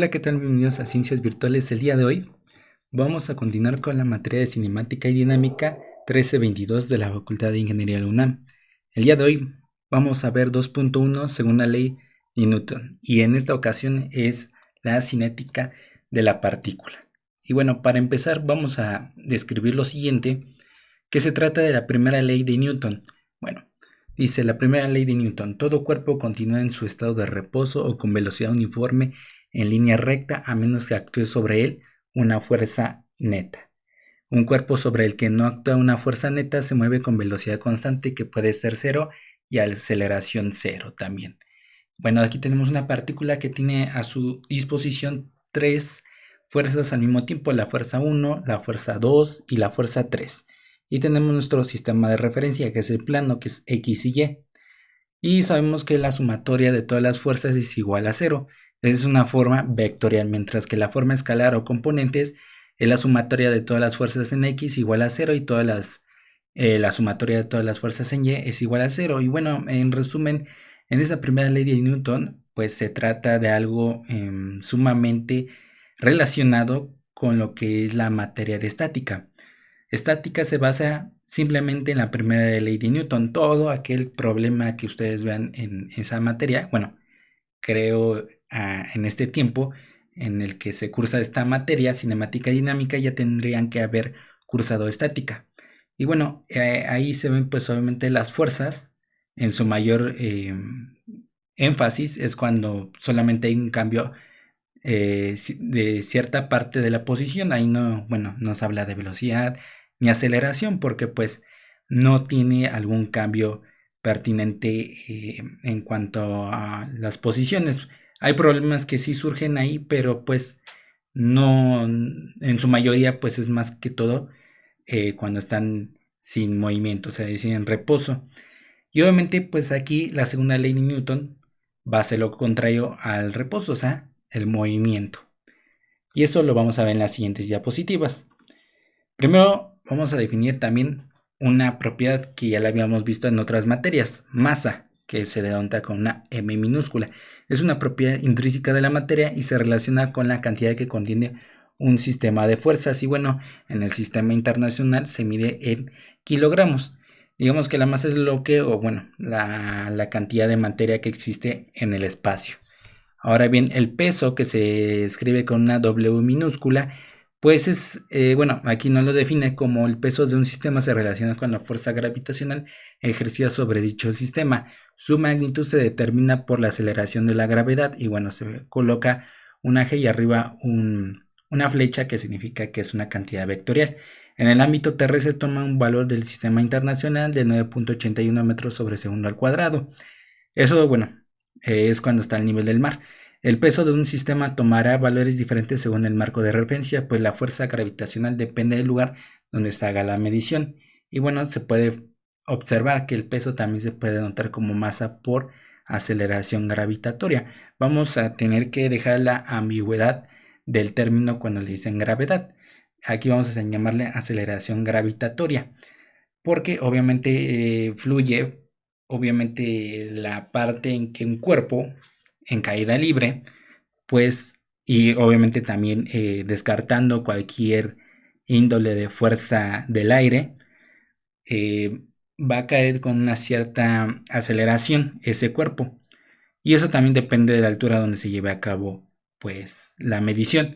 Hola, ¿qué tal? Bienvenidos a Ciencias Virtuales. El día de hoy vamos a continuar con la materia de Cinemática y Dinámica 1322 de la Facultad de Ingeniería de la UNAM. El día de hoy vamos a ver 2.1 según la ley de Newton, y en esta ocasión es la cinética de la partícula. Y bueno, para empezar vamos a describir lo siguiente, que se trata de la primera ley de Newton. Bueno, dice la primera ley de Newton: todo cuerpo continúa en su estado de reposo o con velocidad uniforme en línea recta a menos que actúe sobre él una fuerza neta. Un cuerpo sobre el que no actúa una fuerza neta se mueve con velocidad constante, que puede ser cero, y aceleración cero también. Bueno, aquí tenemos una partícula que tiene a su disposición tres fuerzas al mismo tiempo: la fuerza 1, la fuerza 2 y la fuerza 3. Y tenemos nuestro sistema de referencia, que es el plano, que es X y Y. Y sabemos que la sumatoria de todas las fuerzas es igual a cero. Es una forma vectorial, mientras que la forma escalar o componentes es la sumatoria de todas las fuerzas en X igual a cero, y la sumatoria de todas las fuerzas en Y es igual a cero. Y bueno, en resumen, en esa primera ley de Newton, pues se trata de algo sumamente relacionado con lo que es la materia de estática. Estática se basa simplemente en la primera ley de Newton. Todo aquel problema que ustedes vean en esa materia, bueno, creo en este tiempo en el que se cursa esta materia, cinemática y dinámica, ya tendrían que haber cursado estática. Y bueno, ahí se ven pues obviamente las fuerzas en su mayor énfasis es cuando solamente hay un cambio de cierta parte de la posición. Ahí no, bueno, no se habla de velocidad ni aceleración, porque pues no tiene algún cambio pertinente en cuanto a las posiciones. Hay problemas que sí surgen ahí, pero pues no, en su mayoría pues es más que todo cuando están sin movimiento, o sea, es en reposo. Y obviamente pues aquí la segunda ley de Newton va a ser lo contrario al reposo, o sea, el movimiento. Y eso lo vamos a ver en las siguientes diapositivas. Primero vamos a definir también una propiedad que ya la habíamos visto en otras materias: masa, que se denota con una m minúscula. Es una propiedad intrínseca de la materia y se relaciona con la cantidad que contiene un sistema de fuerzas. Y bueno, en el sistema internacional se mide en kilogramos. Digamos que la masa es lo que, o bueno, la cantidad de materia que existe en el espacio. Ahora bien, el peso, que se escribe con una W minúscula, pues es, bueno, aquí no lo define como el peso de un sistema se relaciona con la fuerza gravitacional ejercida sobre dicho sistema. Su magnitud se determina por la aceleración de la gravedad, y bueno, se coloca un eje y arriba una flecha, que significa que es una cantidad vectorial. En el ámbito terrestre toma un valor del sistema internacional de 9.81 metros sobre segundo al cuadrado. Eso, bueno, es cuando está al nivel del mar. El peso de un sistema tomará valores diferentes según el marco de referencia, pues la fuerza gravitacional depende del lugar donde se haga la medición. Y bueno, se puede observar que el peso también se puede notar como masa por aceleración gravitatoria. Vamos a tener que dejar la ambigüedad del término cuando le dicen gravedad. Aquí vamos a llamarle aceleración gravitatoria, porque obviamente fluye, obviamente la parte en que un cuerpo en caída libre, pues, y obviamente también descartando cualquier índole de fuerza del aire, eh, va a caer con una cierta aceleración ese cuerpo. Y eso también depende de la altura donde se lleve a cabo pues la medición.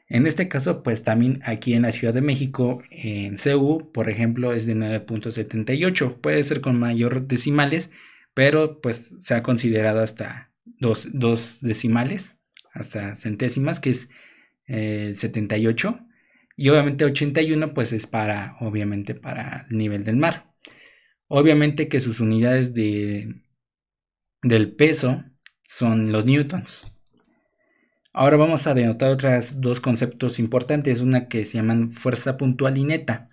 En este caso, pues también aquí en la Ciudad de México, en CU, por ejemplo, es de 9.78. Puede ser con mayor decimales, pero pues se ha considerado hasta dos decimales, hasta centésimas, que es 78. Y obviamente 81 pues es para, obviamente, para el nivel del mar. Obviamente que sus unidades del peso son los newtons. Ahora vamos a denotar otros dos conceptos importantes, una que se llaman fuerza puntual y neta.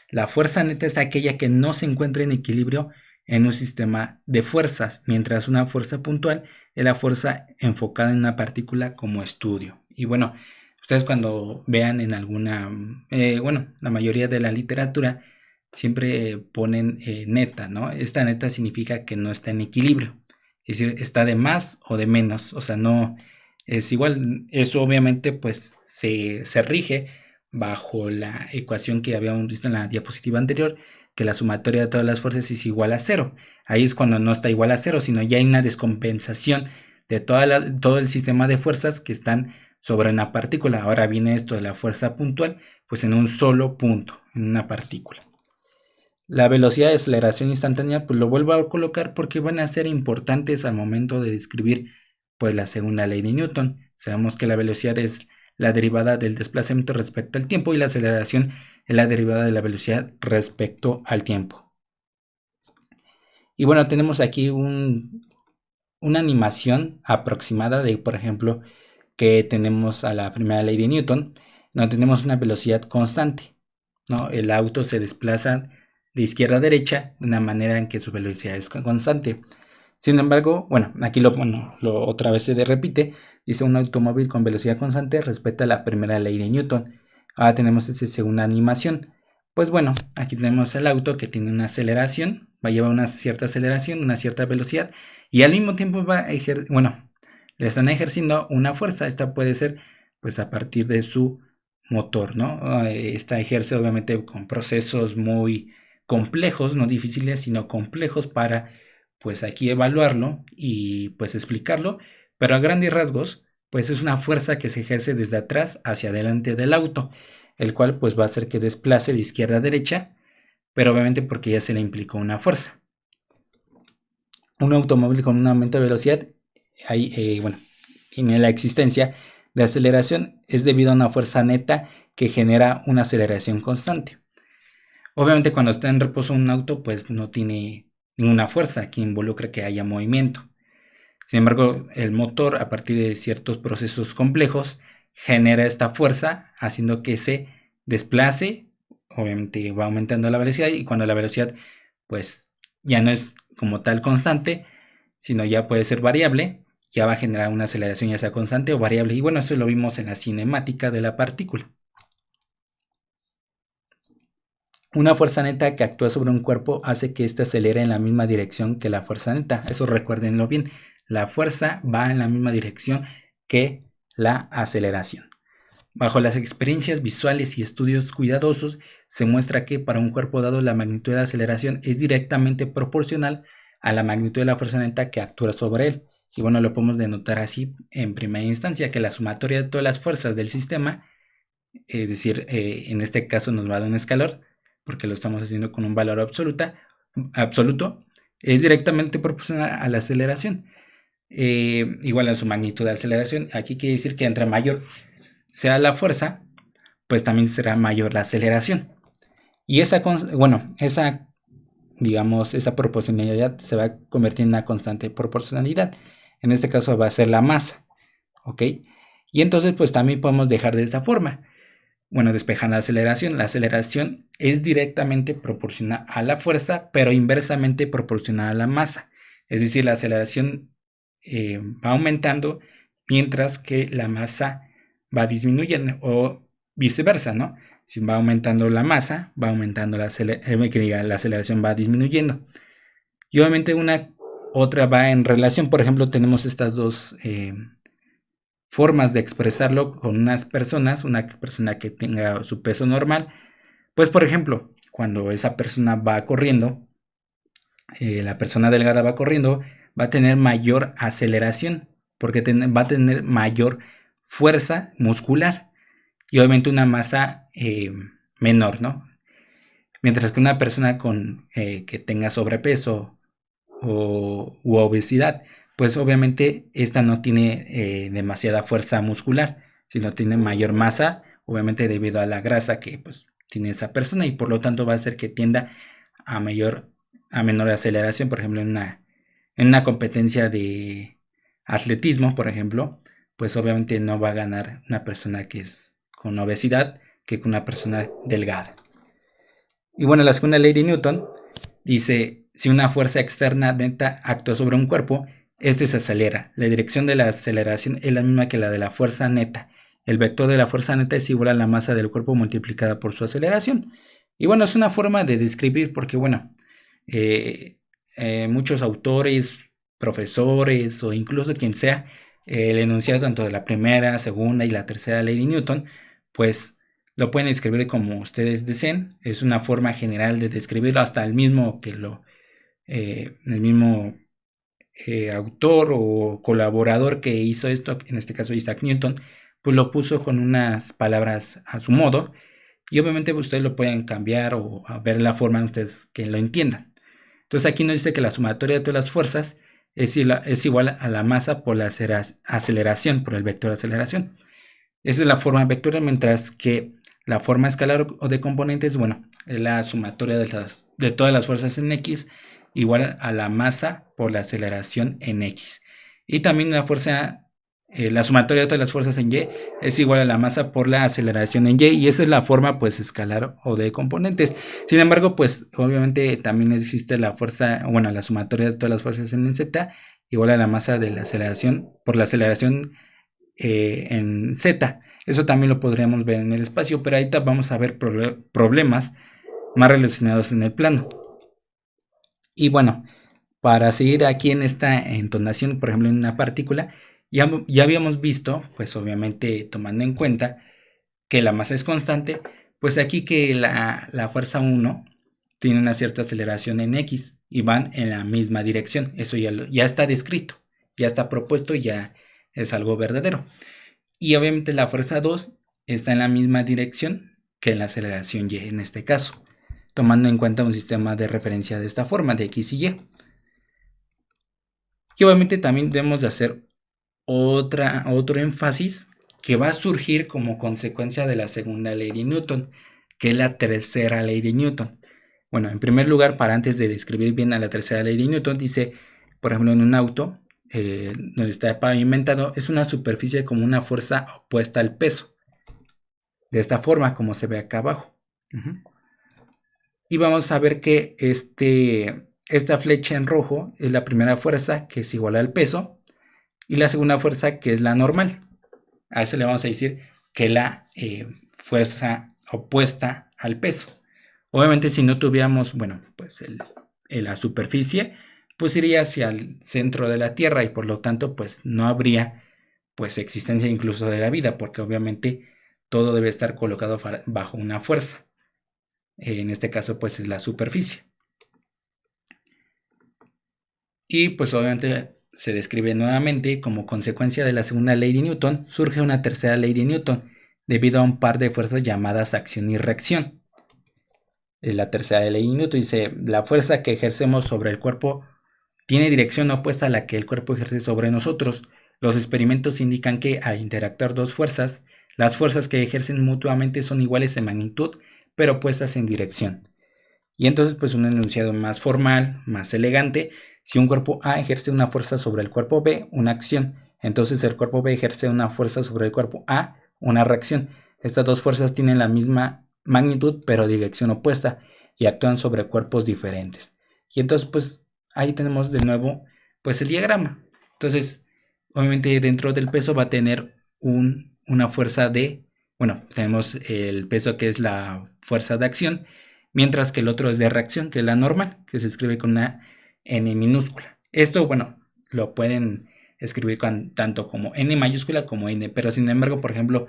La fuerza neta es aquella que no se encuentra en equilibrio en un sistema de fuerzas, mientras una fuerza puntual es la fuerza enfocada en una partícula como estudio. Y bueno, ustedes cuando vean en alguna, bueno, la mayoría de la literatura siempre ponen neta, ¿no? Esta neta significa que no está en equilibrio, es decir, está de más o de menos, o sea, no es igual. Eso obviamente pues se rige bajo la ecuación que habíamos visto en la diapositiva anterior, que la sumatoria de todas las fuerzas es igual a cero. Ahí es cuando no está igual a cero, sino ya hay una descompensación de todo el sistema de fuerzas que están sobre una partícula. Ahora viene esto de la fuerza puntual, pues en un solo punto, en una partícula. La velocidad de aceleración instantánea, pues lo vuelvo a colocar porque van a ser importantes al momento de describir pues la segunda ley de Newton. Sabemos que la velocidad es la derivada del desplazamiento respecto al tiempo y la aceleración es la derivada de la velocidad respecto al tiempo. Y bueno, tenemos aquí una animación aproximada de, por ejemplo, que tenemos a la primera ley de Newton, donde tenemos una velocidad constante, ¿no? El auto se desplaza de izquierda a derecha de una manera en que su velocidad es constante. Sin embargo, bueno, aquí otra vez se repite, dice un automóvil con velocidad constante respeta la primera ley de Newton. Ahora tenemos esa segunda animación. Pues bueno, aquí tenemos el auto que tiene una aceleración, va a llevar una cierta aceleración, una cierta velocidad, y al mismo tiempo le están ejerciendo una fuerza. Esta puede ser pues a partir de su motor, ¿no? Esta ejerce obviamente con procesos muy complejos, no difíciles, sino complejos para pues aquí evaluarlo y pues explicarlo, pero a grandes rasgos pues es una fuerza que se ejerce desde atrás hacia adelante del auto, el cual pues va a hacer que desplace de izquierda a derecha, pero obviamente porque ya se le implicó una fuerza. Un automóvil con un aumento de velocidad, tiene la existencia de aceleración es debido a una fuerza neta que genera una aceleración constante. Obviamente cuando está en reposo un auto pues no tiene ninguna fuerza que involucre que haya movimiento. Sin embargo, el motor a partir de ciertos procesos complejos genera esta fuerza haciendo que se desplace. Obviamente va aumentando la velocidad y cuando la velocidad pues ya no es como tal constante, sino ya puede ser variable, ya va a generar una aceleración ya sea constante o variable. Y bueno, eso lo vimos en la cinemática de la partícula. Una fuerza neta que actúa sobre un cuerpo hace que éste acelere en la misma dirección que la fuerza neta. Eso recuérdenlo bien. La fuerza va en la misma dirección que la aceleración. Bajo las experiencias visuales y estudios cuidadosos, se muestra que para un cuerpo dado la magnitud de la aceleración es directamente proporcional a la magnitud de la fuerza neta que actúa sobre él. Y bueno, lo podemos denotar así en primera instancia, que la sumatoria de todas las fuerzas del sistema, es decir, en este caso nos va a dar un escalar, porque lo estamos haciendo con un valor absoluto, es directamente proporcional a la aceleración. Igual a su magnitud de aceleración. Aquí quiere decir que entre mayor sea la fuerza, pues también será mayor la aceleración. Y esa proporcionalidad se va a convertir en una constante proporcionalidad. En este caso va a ser la masa, ¿ok? Y entonces pues también podemos dejar de esta forma. Bueno, despejan la aceleración. La aceleración es directamente proporcional a la fuerza, pero inversamente proporcional a la masa. Es decir, la aceleración va aumentando mientras que la masa va disminuyendo o viceversa, ¿no? Si va aumentando la masa, va aumentando la aceleración va disminuyendo. Y obviamente otra va en relación. Por ejemplo, tenemos estas dos formas de expresarlo con unas personas, una persona que tenga su peso normal, pues por ejemplo, cuando esa persona va corriendo, la persona delgada va corriendo, va a tener mayor aceleración, porque va a tener mayor fuerza muscular y obviamente una masa menor, ¿no? Mientras que una persona que tenga sobrepeso u obesidad, pues obviamente esta no tiene demasiada fuerza muscular, sino tiene mayor masa, obviamente debido a la grasa que pues tiene esa persona y por lo tanto va a hacer que tienda a menor aceleración. Por ejemplo, en una competencia de atletismo, por ejemplo, pues obviamente no va a ganar una persona que es con obesidad que con una persona delgada. Y bueno, la segunda ley de Newton dice, si una fuerza externa neta actúa sobre un cuerpo, este se acelera. La dirección de la aceleración es la misma que la de la fuerza neta. El vector de la fuerza neta es igual a la masa del cuerpo multiplicada por su aceleración. Y bueno, es una forma de describir porque, bueno, muchos autores, profesores o incluso quien sea, el enunciado tanto de la primera, segunda y la tercera ley de Newton, pues lo pueden escribir como ustedes deseen. Es una forma general de describirlo, hasta el mismo autor o colaborador que hizo esto, en este caso Isaac Newton, pues lo puso con unas palabras a su modo, y obviamente ustedes lo pueden cambiar o a ver la forma en ustedes que lo entiendan. Entonces aquí nos dice que la sumatoria de todas las fuerzas es igual a la masa por la aceleración, por el vector de aceleración. Esa es la forma vectorial, mientras que la forma escalar o de componentes, bueno, es la sumatoria de todas las fuerzas en X igual a la masa por la aceleración en X. Y también la sumatoria de todas las fuerzas en Y es igual a la masa por la aceleración en Y, y esa es la forma pues escalar o de componentes. Sin embargo, pues obviamente también existe la sumatoria de todas las fuerzas en Z igual a la masa de la aceleración por la aceleración en Z. Eso también lo podríamos ver en el espacio, pero ahorita vamos a ver problemas más relacionados en el plano. Y bueno, para seguir aquí en esta entonación, por ejemplo, en una partícula, ya habíamos visto, pues obviamente tomando en cuenta que la masa es constante, pues aquí que la fuerza 1 tiene una cierta aceleración en X y van en la misma dirección. Eso ya está descrito, ya está propuesto, ya es algo verdadero. Y obviamente la fuerza 2 está en la misma dirección que la aceleración Y en este caso, tomando en cuenta un sistema de referencia de esta forma, de X y Y. Y obviamente también debemos de hacer otro énfasis que va a surgir como consecuencia de la segunda ley de Newton, que es la tercera ley de Newton. Bueno, en primer lugar, para antes de describir bien a la tercera ley de Newton, dice, por ejemplo, en un auto donde está pavimentado, es una superficie como una fuerza opuesta al peso. De esta forma, como se ve acá abajo. Y vamos a ver que esta flecha en rojo es la primera fuerza, que es igual al peso, y la segunda fuerza, que es la normal. A eso le vamos a decir que es la fuerza opuesta al peso. Obviamente, si no tuviéramos, bueno, pues la superficie, pues iría hacia el centro de la Tierra, y por lo tanto, pues no habría pues existencia incluso de la vida, porque obviamente todo debe estar colocado bajo una fuerza. En este caso, pues es la superficie. Y pues obviamente se describe nuevamente como consecuencia de la segunda ley de Newton, surge una tercera ley de Newton, debido a un par de fuerzas llamadas acción y reacción. La tercera ley de Newton dice, la fuerza que ejercemos sobre el cuerpo tiene dirección opuesta a la que el cuerpo ejerce sobre nosotros. Los experimentos indican que al interactuar dos fuerzas, las fuerzas que ejercen mutuamente son iguales en magnitud, pero opuestas en dirección. Y entonces, pues un enunciado más formal, más elegante: si un cuerpo A ejerce una fuerza sobre el cuerpo B, una acción, entonces el cuerpo B ejerce una fuerza sobre el cuerpo A, una reacción. Estas dos fuerzas tienen la misma magnitud, pero dirección opuesta, y actúan sobre cuerpos diferentes. Y entonces, pues ahí tenemos de nuevo, pues el diagrama. Entonces, obviamente dentro del peso va a tener una fuerza tenemos el peso, que es la fuerza de acción, mientras que el otro es de reacción, que es la normal, que se escribe con una n minúscula. Esto, bueno, lo pueden escribir tanto como n mayúscula como n, pero sin embargo, por ejemplo,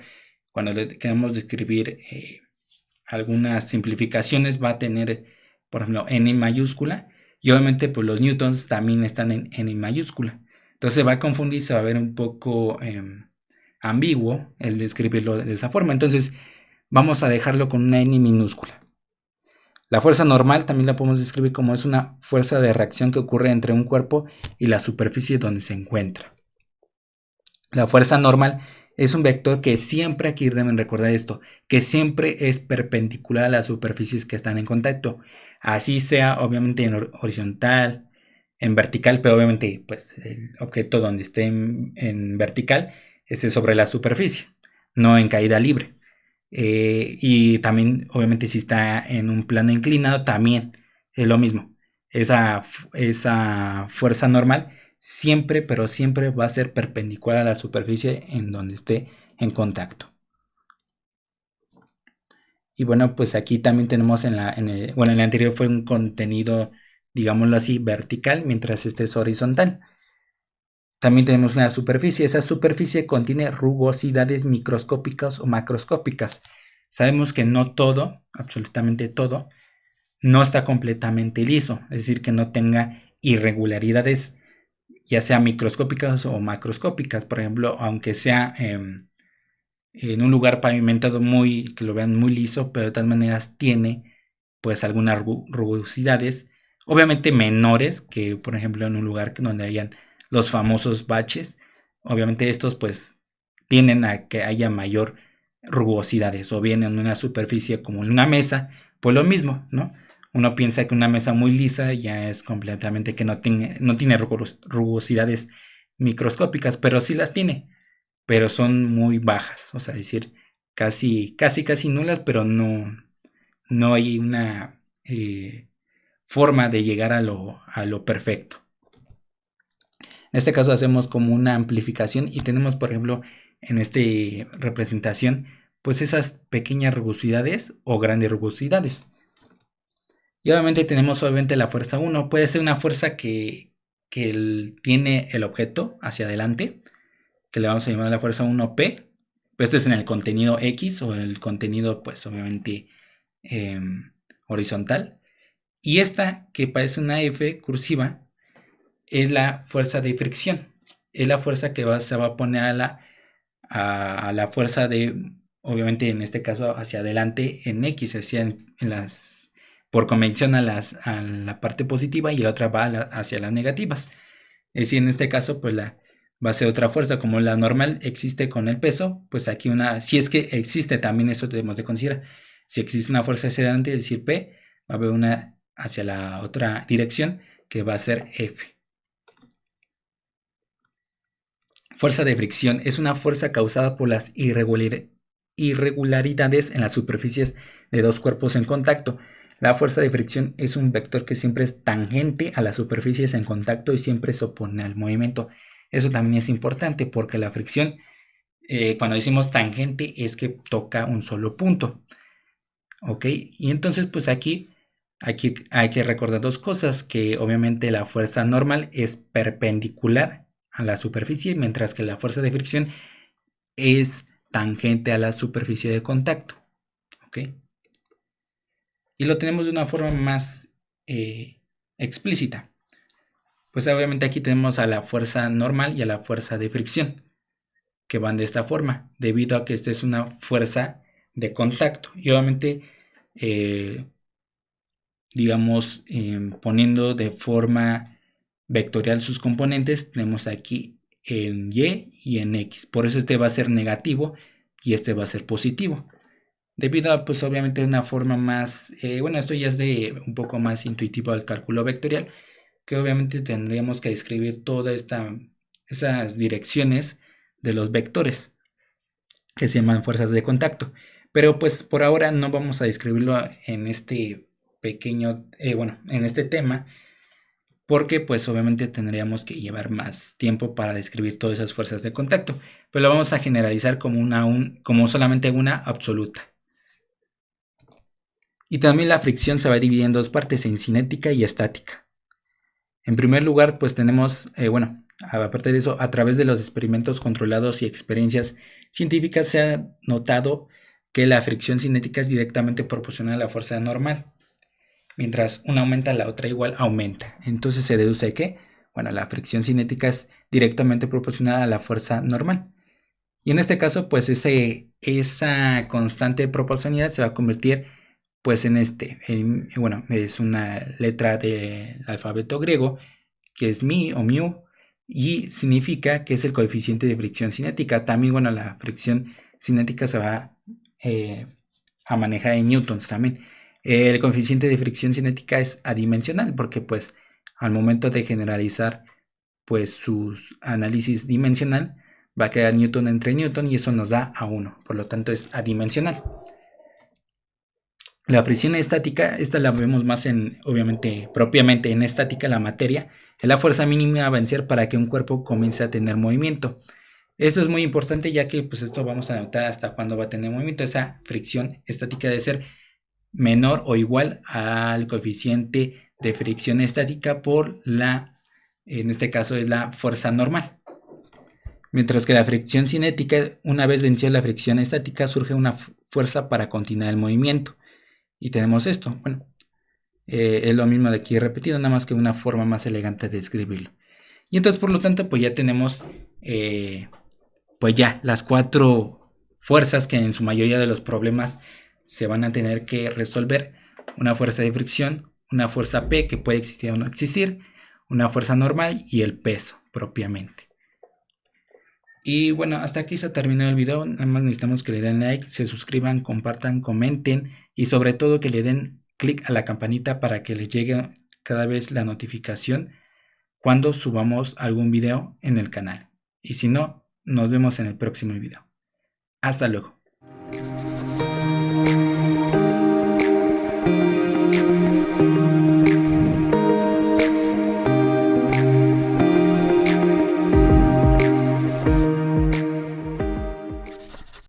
cuando queremos describir algunas simplificaciones, va a tener, por ejemplo, n mayúscula, y obviamente pues los newtons también están en n mayúscula. Entonces se va a confundir, se va a ver un poco ambiguo el describirlo de esa forma. Entonces vamos a dejarlo con una n minúscula. La fuerza normal también la podemos describir como es una fuerza de reacción que ocurre entre un cuerpo y la superficie donde se encuentra. La fuerza normal es un vector que siempre, aquí deben recordar esto, que siempre es perpendicular a las superficies que están en contacto. Así sea obviamente en horizontal, en vertical, pero obviamente pues el objeto donde esté en vertical esté sobre la superficie, no en caída libre. Y también obviamente si está en un plano inclinado también es lo mismo. Esa fuerza normal siempre, pero siempre va a ser perpendicular a la superficie en donde esté en contacto. Y bueno, pues aquí también tenemos en el anterior fue un contenido, digámoslo así, vertical, mientras este es horizontal. también tenemos una superficie. Esa superficie contiene rugosidades microscópicas o macroscópicas. Sabemos que no todo, absolutamente todo, no está completamente liso, es decir, que no tenga irregularidades, ya sea microscópicas o macroscópicas. Por ejemplo, aunque sea en un lugar pavimentado que lo vean muy liso, pero de todas maneras tiene pues algunas rugosidades, obviamente menores que por ejemplo en un lugar donde hayan los famosos baches. Obviamente estos pues tienden a que haya mayor rugosidades, o bien en una superficie como en una mesa, pues lo mismo, ¿no? Uno piensa que una mesa muy lisa ya es completamente que no tiene rugosidades microscópicas, pero sí las tiene, pero son muy bajas, o sea, es decir, casi nulas, pero no hay una forma de llegar a lo perfecto. En este caso hacemos como una amplificación y tenemos, por ejemplo, en esta representación, pues esas pequeñas rugosidades o grandes rugosidades. Y obviamente tenemos la fuerza 1. Puede ser una fuerza que tiene el objeto hacia adelante, que le vamos a llamar la fuerza 1P. Pero esto es en el contenido X o el contenido, pues obviamente horizontal. Y esta, que parece una F cursiva, es la fuerza de fricción. Es la fuerza que se va a poner a la fuerza de, obviamente en este caso hacia adelante en X, es decir, por convención a la parte positiva, y la otra va hacia las negativas. Es decir, en este caso pues va a ser otra fuerza. Como la normal existe con el peso, pues aquí si es que existe, también eso debemos de considerar. Si existe una fuerza hacia adelante, es decir, P, va a haber una hacia la otra dirección, que va a ser F. Fuerza de fricción es una fuerza causada por las irregularidades en las superficies de dos cuerpos en contacto. La fuerza de fricción es un vector que siempre es tangente a las superficies en contacto y siempre se opone al movimiento. Eso también es importante porque la fricción, cuando decimos tangente, es que toca un solo punto. ¿Ok? Y entonces pues aquí hay que recordar dos cosas: que obviamente la fuerza normal es perpendicular a la superficie, mientras que la fuerza de fricción es tangente a la superficie de contacto. ¿Ok? Y lo tenemos de una forma más explícita. Pues obviamente aquí tenemos a la fuerza normal y a la fuerza de fricción, que van de esta forma, debido a que esta es una fuerza de contacto. Y obviamente digamos, poniendo de forma vectorial sus componentes, tenemos aquí en Y y en X. Por eso este va a ser negativo y este va a ser positivo. Debido a, pues obviamente, una forma más, bueno, esto ya es de un poco más intuitivo al cálculo vectorial, que obviamente tendríamos que describir todas esas direcciones de los vectores, que se llaman fuerzas de contacto. Pero pues por ahora no vamos a describirlo en este pequeño, en este tema, porque pues obviamente tendríamos que llevar más tiempo para describir todas esas fuerzas de contacto, pero lo vamos a generalizar como solamente una absoluta. Y también la fricción se va a dividir en dos partes, en cinética y estática. En primer lugar, pues tenemos, aparte de eso, a través de los experimentos controlados y experiencias científicas se ha notado que la fricción cinética es directamente proporcional a la fuerza normal. Mientras una aumenta, la otra igual aumenta. Entonces se deduce que, la fricción cinética es directamente proporcional a la fuerza normal. Y en este caso, pues esa constante de proporcionalidad se va a convertir pues es una letra del alfabeto griego, que es mi o mu, y significa que es el coeficiente de fricción cinética. También, la fricción cinética se va a manejar en newtons también. El coeficiente de fricción cinética es adimensional porque pues al momento de generalizar pues su análisis dimensional va a quedar newton entre newton y eso nos da a 1, por lo tanto es adimensional. La fricción estática, esta la vemos más obviamente, propiamente en estática, la materia, es la fuerza mínima a vencer para que un cuerpo comience a tener movimiento. Esto es muy importante, ya que pues esto vamos a notar hasta cuándo va a tener movimiento. Esa fricción estática debe ser menor o igual al coeficiente de fricción estática por en este caso es la fuerza normal. Mientras que la fricción cinética, una vez vencida la fricción estática, surge una fuerza para continuar el movimiento. Y tenemos esto. Bueno, es lo mismo de aquí repetido, nada más que una forma más elegante de escribirlo. Y entonces, por lo tanto, pues ya tenemos pues ya las 4 fuerzas que en su mayoría de los problemas se van a tener que resolver. Una fuerza de fricción, una fuerza P que puede existir o no existir, una fuerza normal y el peso propiamente. Y bueno, hasta aquí se ha terminado el video. Nada más necesitamos que le den like, se suscriban, compartan, comenten y sobre todo que le den clic a la campanita para que les llegue cada vez la notificación cuando subamos algún video en el canal. Y si no, nos vemos en el próximo video. Hasta luego.